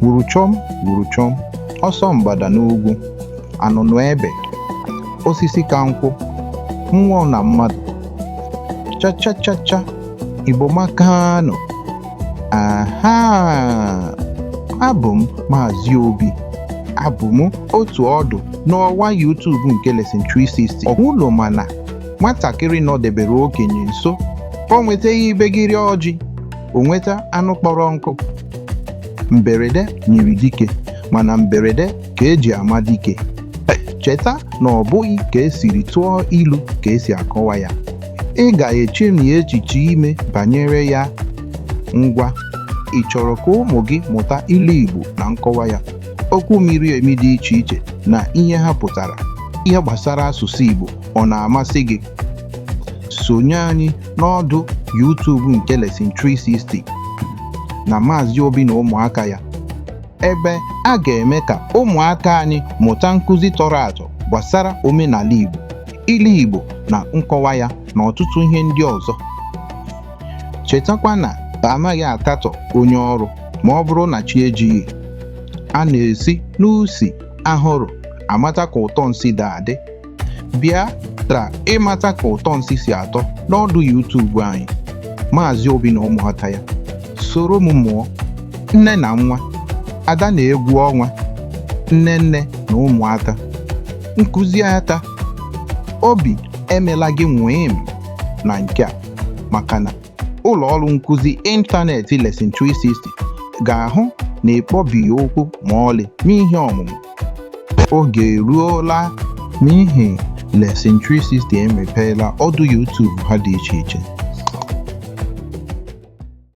Wuru chọm, ọsọ mgbada n'ugwu, anụnụ ebe, osisi ka nkwụ, mmụọ na mmadụ, cha, Igbo makanụ. Aha! Abụ m Maazi Obi. Abụ m otu ọdụ n'ọwa YouTube nke Lesson 360. Ọhụlụ mana nwatakịrị nọdebere okenye nso, o nwetaghị ibegiri ọjị, o nweta anụ kpọrọ nkụ. Mberede nyiri dike, mana mberede ka eji ama dike. Cheta na ọ bụghị ka esiri tụọ ilu ka esi akọwa ya. Ị ga-echemi echiche ime banyere ya. Ngwa, ị chọrọ ka ụmụ gị mụta ilu Igbo na nkọwa ya, okwu miri emi dị iche iche na ihe ha pụtara? Ihe gbasara asụsụ Igbo ọ na-amasị gị? Sonye anyị n'ọdụ YouTube nke Lesson 360 na Maazi Obi na Ụmụaka Ya, ebe a ga-eme ka ụmụaka anyị mụta nkụzi tọrọ atọ gbasara omenala Igbo, ilu Igbo na nkọwa ya na ọtụtụ ihe ndị ọzọ. Chetakwa na amaghị atatọ onye ọrụ ma ọ bụrụ na chi ejighị. A na-esi n'usi ahụrụ amata ka ụtọ nsị dị. Bịa tra ịmata ka ụtọ nsị si atọ n'ọdụ YouTube anyị, Maazi Obi na Ụmụaka Ya. Soro m mụọ, nne na nwa, ada na egwu ọnwa, nne na ụmụaka. Nkụzi ata, obi emela gị nwee na nke a, maka na ụlọ ọrụ nkụzi ịntanetị Lesson 360 ga-ahụ na ịkpọbighị okwu ma ọlị n'ihe ọmụmụ. Oge eruola, n'ihi Lesson 360 emepeela ọdụ YouTube ha dị iche iche.